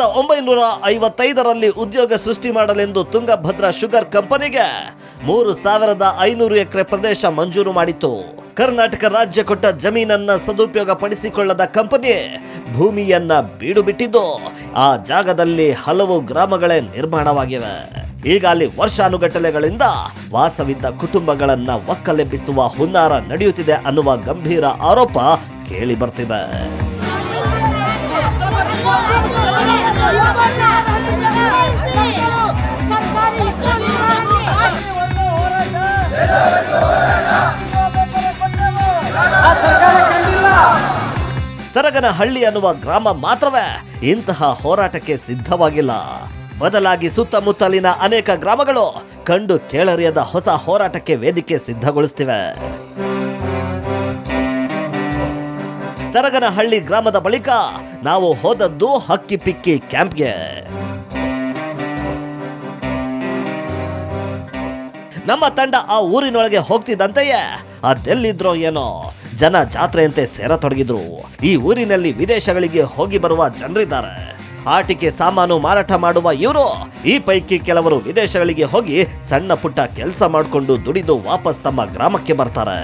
1955ರಲ್ಲಿ ಉದ್ಯೋಗ ಸೃಷ್ಟಿ ಮಾಡಲೆಂದು ತುಂಗಭದ್ರಾ ಶುಗರ್ ಕಂಪನಿಗೆ 3,500 ಎಕರೆ ಪ್ರದೇಶ ಮಂಜೂರು ಮಾಡಿತ್ತು. ಕರ್ನಾಟಕ ರಾಜ್ಯ ಕೊಟ್ಟ ಜಮೀನನ್ನ ಸದುಪಯೋಗ ಪಡಿಸಿಕೊಳ್ಳದ ಕಂಪನಿ ಭೂಮಿಯನ್ನ ಬೀಡು ಬಿಟ್ಟಿದ್ದು ಆ ಜಾಗದಲ್ಲಿ ಹಲವು ಗ್ರಾಮಗಳೇ ನಿರ್ಮಾಣವಾಗಿವೆ. ಈಗ ಅಲ್ಲಿ ವರ್ಷಾನುಗಟ್ಟಲೆಗಳಿಂದ ವಾಸವಿದ್ದ ಕುಟುಂಬಗಳನ್ನ ಒಕ್ಕಲೆಬ್ಬಿಸುವ ಹುನ್ನಾರ ನಡೆಯುತ್ತಿದೆ ಅನ್ನುವ ಗಂಭೀರ ಆರೋಪ ಕೇಳಿ ಬರ್ತಿದೆ. ತರಗನಹಳ್ಳಿ ಅನ್ನುವ ಗ್ರಾಮ ಮಾತ್ರವೇ ಇಂತಹ ಹೋರಾಟಕ್ಕೆ ಸಿದ್ಧವಾಗಿಲ್ಲ. ಬದಲಾಗಿ ಸುತ್ತಮುತ್ತಲಿನ ಅನೇಕ ಗ್ರಾಮಗಳು ಕಂಡು ಕೇಳರಿಯದ ಹೊಸ ಹೋರಾಟಕ್ಕೆ ವೇದಿಕೆ ಸಿದ್ಧಗೊಳಿಸುತ್ತಿವೆ. ತರಗನಹಳ್ಳಿ ಗ್ರಾಮದ ಬಳಿಕ ನಾವು ಹೋದದ್ದು ಹಕ್ಕಿ ಪಿಕ್ಕಿ ಕ್ಯಾಂಪ್ಗೆ. ನಮ್ಮ ತಂಡ ಆ ಊರಿನೊಳಗೆ ಹೋಗ್ತಿದ್ದಂತೆಯೇ ಅದೆಲ್ಲಿದ್ರೋ ಏನೋ ಜನ ಜಾತ್ರೆಯಂತೆ ಸೇರತೊಡಗಿದ್ರು. ಈ ಊರಿನಲ್ಲಿ ವಿದೇಶಗಳಿಗೆ ಹೋಗಿ ಬರುವ ಜನರಿದ್ದಾರೆ. ಆಟಿಕೆ ಸಾಮಾನು ಮಾರಾಟ ಮಾಡುವ ಇವರು ಈ ಪೈಕಿ ಕೆಲವರು ವಿದೇಶಗಳಿಗೆ ಹೋಗಿ ಸಣ್ಣ ಪುಟ್ಟ ಕೆಲಸ ಮಾಡಿಕೊಂಡು ದುಡಿದು ವಾಪಸ್ ತಮ್ಮ ಗ್ರಾಮಕ್ಕೆ ಬರ್ತಾರೆ.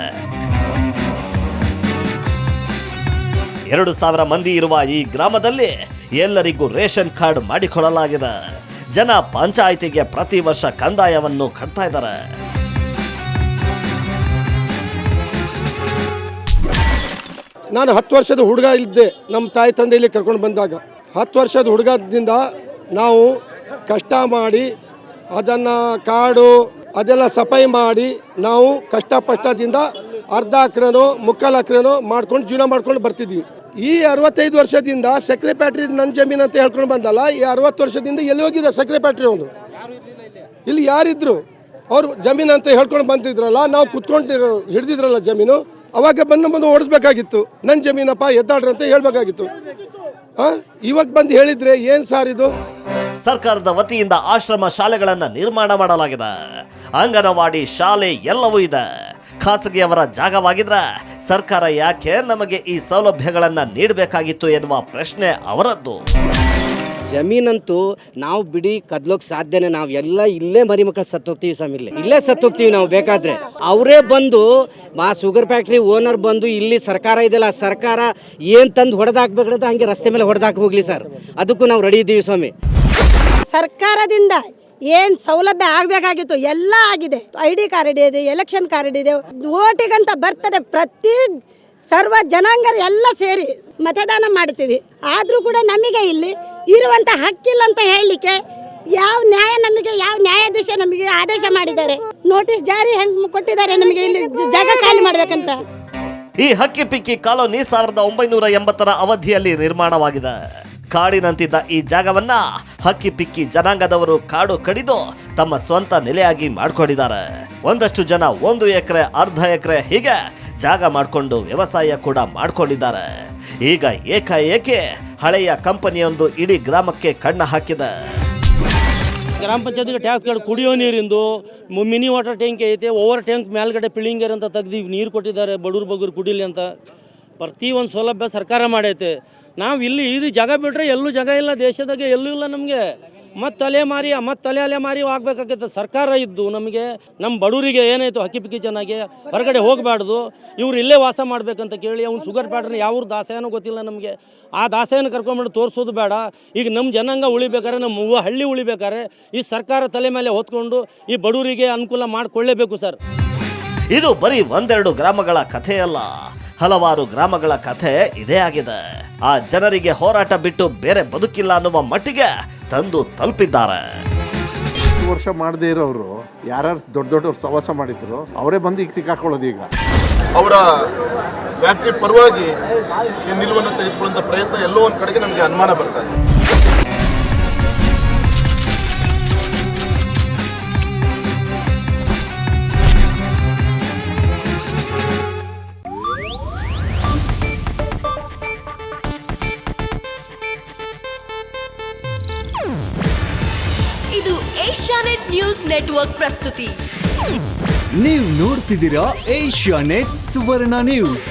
2,000 ಮಂದಿ ಇರುವ ಈ ಗ್ರಾಮದಲ್ಲಿ ಎಲ್ಲರಿಗೂ ರೇಷನ್ ಕಾರ್ಡ್ ಮಾಡಿಕೊಳ್ಳಲಾಗಿದೆ. ಜನ ಪಂಚಾಯಿತಿಗೆ ಪ್ರತಿ ವರ್ಷ ಕಂದಾಯವನ್ನು ಕಟ್ತಾ ಇದ್ದಾರೆ. ನಾನು 10 ವರ್ಷದ ಹುಡುಗ ಇದ್ದೆ. ನಮ್ಮ ತಾಯಿ ತಂದೆಯಲ್ಲಿ ಕರ್ಕೊಂಡು ಬಂದಾಗ 10 ವರ್ಷದ ಹುಡುಗದಿಂದ ನಾವು ಕಷ್ಟ ಮಾಡಿ ಅದನ್ನು ಕಾಡು ಅದೆಲ್ಲ ಸಫಾಯಿ ಮಾಡಿ ನಾವು ಕಷ್ಟಪಟ್ಟದಿಂದ ಅರ್ಧ ಎಕರೆನೋ ಮುಕ್ಕಾಲು ಎಕರೆನೋ ಮಾಡ್ಕೊಂಡು ಜೀವನ ಮಾಡ್ಕೊಂಡು ಬರ್ತಿದ್ವಿ. ಈ 65 ವರ್ಷದಿಂದ ಸಕ್ಕರೆ ಫ್ಯಾಕ್ಟ್ರಿ ನನ್ನ ಜಮೀನು ಅಂತ ಹೇಳ್ಕೊಂಡು ಬಂದಲ್ಲ. ಈ 60 ವರ್ಷದಿಂದ ಎಲ್ಲಿ ಹೋಗಿದೆ ಸಕ್ಕರೆ ಫ್ಯಾಕ್ಟ್ರಿ? ಅವನು ಇಲ್ಲಿ ಯಾರಿದ್ರು? ಅವ್ರು ಜಮೀನು ಅಂತ ಹೇಳ್ಕೊಂಡು ಬಂದಿದ್ರಲ್ಲ, ನಾವು ಕುತ್ಕೊಂಡು ಹಿಡ್ದಿದ್ರಲ್ಲ ಜಮೀನು, ಅವಾಗ ಬಂದು ಓಡಿಸ್ಬೇಕಾಗಿತ್ತು. ನನ್ನ ಜಮೀನಪ್ಪ ಎದ್ದಾಡ್ರಿ ಅಂತ ಹೇಳ್ಬೇಕಾಗಿತ್ತು. ಇವಾಗ ಬಂದು ಹೇಳಿದ್ರೆ ಏನ್ ಸಾರ್ ಇದು? ಸರ್ಕಾರದ ವತಿಯಿಂದ ಆಶ್ರಮ ಶಾಲೆಗಳನ್ನ ನಿರ್ಮಾಣ ಮಾಡಲಾಗಿದೆ. ಅಂಗನವಾಡಿ ಶಾಲೆ ಎಲ್ಲವೂ ಇದೆ. ಖಾಸಗಿಯವರ ಜಾಗವಾಗಿದ್ರೆ ಸರ್ಕಾರ ಯಾಕೆ ನಮಗೆ ಈ ಸೌಲಭ್ಯಗಳನ್ನ ನೀಡಬೇಕಾಗಿತ್ತು ಎನ್ನುವ ಪ್ರಶ್ನೆ ಅವರದ್ದು. ಜಮೀನಂತೂ ನಾವು ಬಿಡಿ ಕದ್ಲೋಕ್ ಸಾಧ್ಯನೇ. ನಾವು ಎಲ್ಲ ಇಲ್ಲೇ ಮರಿ ಮಕ್ಕಳು ಸತ್ತೋಗ್ತೀವಿ ಸ್ವಾಮಿ, ಇಲ್ಲೇ ಸತ್ತೋಗ್ತೀವಿ ನಾವು. ಬೇಕಾದ್ರೆ ಅವರೇ ಬಂದು ಶುಗರ್ ಫ್ಯಾಕ್ಟ್ರಿ ಓನರ್ ಬಂದು ಇಲ್ಲಿ ಸರ್ಕಾರ ಇದೆಯಲ್ಲ, ಸರ್ಕಾರ ಏನು ತಂದು ಹೊಡೆದಾಕ್ಬೇಕಂದ್ರೆ ಹಂಗೆ ರಸ್ತೆ ಮೇಲೆ ಹೊಡೆದಾಕಿ ಹೋಗ್ಲಿ ಸರ್, ಅದಕ್ಕೂ ನಾವು ರೆಡಿ ಇದ್ದೀವಿ ಸ್ವಾಮಿ. ಸರ್ಕಾರದಿಂದ ಏನು ಸೌಲಭ್ಯ ಆಗಬೇಕಾಗಿತ್ತು ಎಲ್ಲ ಆಗಿದೆ. ID ಕಾರ್ಡ್ ಇದೆ, ಎಲೆಕ್ಷನ್ ಕಾರ್ಡ್ ಇದೆ, ಓಟಿಗಂತ ಬರ್ತಾರೆ. ಪ್ರತಿ ಸರ್ವ ಜನಾಂಗರು ಎಲ್ಲ ಸೇರಿ ಮತದಾನ ಮಾಡ್ತೀವಿ. ಆದರೂ ಕೂಡ ನಮಗೆ ಇಲ್ಲಿ ಇರುವಂಥ ಹಕ್ಕಿಲ್ಲ ಅಂತ ಹೇಳಲಿಕ್ಕೆ ಯಾವ ನ್ಯಾಯಾಧೀಶ ನಮಗೆ ಆದೇಶ ಮಾಡಿದ್ದಾರೆ, ನೋಟಿಸ್ ಜಾರಿ ಕೊಟ್ಟಿದ್ದಾರೆ ನಮಗೆ ಇಲ್ಲಿ ಜಾಗ ಖಾಲಿ ಮಾಡಬೇಕಂತ. ಈ ಹಕ್ಕಿ ಪಿಕ್ಕಿ ಕಾಲೋನಿ 1980ರ ಅವಧಿಯಲ್ಲಿ ನಿರ್ಮಾಣವಾಗಿದೆ. ಕಾಡಿನಂತಿದ್ದ ಈ ಜಾಗವನ್ನ ಹಕ್ಕಿ ಪಿಕ್ಕಿ ಜನಾಂಗದವರು ಕಾಡು ಕಡಿದು ತಮ್ಮ ಸ್ವಂತ ನೆಲೆಯಾಗಿ ಮಾಡ್ಕೊಂಡಿದ್ದಾರೆ. ಒಂದಷ್ಟು ಜನ 1 ಎಕರೆ, ಅರ್ಧ ಎಕರೆ ಹೀಗೆ ಜಾಗ ಮಾಡಿಕೊಂಡು ವ್ಯವಸಾಯ ಕೂಡ ಮಾಡ್ಕೊಂಡಿದ್ದಾರೆ. ಈಗ ಏಕಾಏಕಿ ಹಳೆಯ ಕಂಪನಿಯೊಂದು ಇಡೀ ಗ್ರಾಮಕ್ಕೆ ಕಣ್ಣ ಹಾಕಿದೆ. ಗ್ರಾಮ ಪಂಚಾಯತ್ಗೆ ಟ್ಯಾಕ್ಸ್ ಕಾರ್ಡ್, ಕುಡಿಯೋ ನೀರಿಂದು ಮಿನಿ ವಾಟರ್ ಟ್ಯಾಂಕ್ ಐತೆ, ಓವರ್ ಟ್ಯಾಂಕ್ ಮೇಲ್ಗಡೆ ಪಿಳಿಂಗರ್ ಅಂತ ತೆಗ್ದು ನೀರು ಕೊಟ್ಟಿದ್ದಾರೆ ಬಡವ್ರು ಕುಡಿಲಿ ಅಂತ. ಪ್ರತಿ ಒಂದು ಸೌಲಭ್ಯ ಸರ್ಕಾರ ಮಾಡೈತೆ. ನಾವು ಇಲ್ಲಿ ಇದು ಜಾಗ ಬಿಟ್ಟರೆ ಎಲ್ಲೂ ಜಾಗ ಇಲ್ಲ, ದೇಶದಾಗೆ ಎಲ್ಲೂ ಇಲ್ಲ ನಮಗೆ. ಮತ್ತು ಅಲೆಮಾರಿ ಆಗಬೇಕಾಗತ್ತೆ. ಸರ್ಕಾರ ಇದ್ದು ನಮಗೆ ನಮ್ಮ ಬಡವರಿಗೆ ಏನಾಯಿತು ಹಕ್ಕಿ ಪಿಕ್ಕಿ ಚೆನ್ನಾಗಿ ಹೊರಗಡೆ ಹೋಗಬಾರ್ದು, ಇವ್ರು ಇಲ್ಲೇ ವಾಸ ಮಾಡಬೇಕಂತ ಕೇಳಿ ಅವ್ನು ಶುಗರ್ ಫ್ಯಾಕ್ಟ್ರಿ ಯಾವ ದಾಸೇನೋ ಗೊತ್ತಿಲ್ಲ ನಮಗೆ. ಆ ದಾಸೆಯನ್ನು ಕರ್ಕೊಂಡ್ಬಿಟ್ಟು ತೋರಿಸೋದು ಬೇಡ. ಈಗ ನಮ್ಮ ಜನಾಂಗ ಉಳಿಬೇಕಾದ್ರೆ, ನಮ್ಮ ಹಳ್ಳಿ ಉಳಿಬೇಕಾದ್ರೆ ಈ ಸರ್ಕಾರ ತಲೆ ಮೇಲೆ ಹೊತ್ಕೊಂಡು ಈ ಬಡವರಿಗೆ ಅನುಕೂಲ ಮಾಡಿಕೊಳ್ಳೇಬೇಕು ಸರ್. ಇದು ಬರೀ 1-2 ಗ್ರಾಮಗಳ ಕಥೆಯಲ್ಲ, ಹಲವಾರು ಗ್ರಾಮಗಳ ಕಥೆ ಇದೇ ಆಗಿದೆ. ಆ ಜನರಿಗೆ ಹೋರಾಟ ಬಿಟ್ಟು ಬೇರೆ ಬದುಕಿಲ್ಲ ಅನ್ನುವ ಮಟ್ಟಿಗೆ ತಂದು ತಲುಪಿದ್ದಾರೆ. ವರ್ಷ ಮಾಡದೇ ಇರೋರು ಯಾರು ದೊಡ್ಡವ್ರು ಸವಾಸ ಮಾಡಿದ್ರು ಅವರೇ ಬಂದು ಈಗ ಸಿಕ್ಕಾಕೊಳ್ಳೋದು. ಈಗ ಅವರ ಫ್ಯಾಕ್ಟ್ರಿ ಪರವಾಗಿ ನಿಲುವನ್ನು ತೆಗೆದುಕೊಳ್ಳುವಂಥ ಪ್ರಯತ್ನ ಎಲ್ಲೋ ಒಂದು ಕಡೆಗೆ ನಮಗೆ ಅನುಮಾನ ಬರ್ತಾ ಇದೆ. ಇದು ಏಷ್ಯಾನೆಟ್ ನ್ಯೂಸ್ ನೆಟ್ವರ್ಕ್ ಪ್ರಸ್ತುತಿ. ನೀವು ನೋಡ್ತಿದ್ದೀರಾ ಏಷ್ಯಾನೆಟ್ ಸುವರ್ಣ ನ್ಯೂಸ್.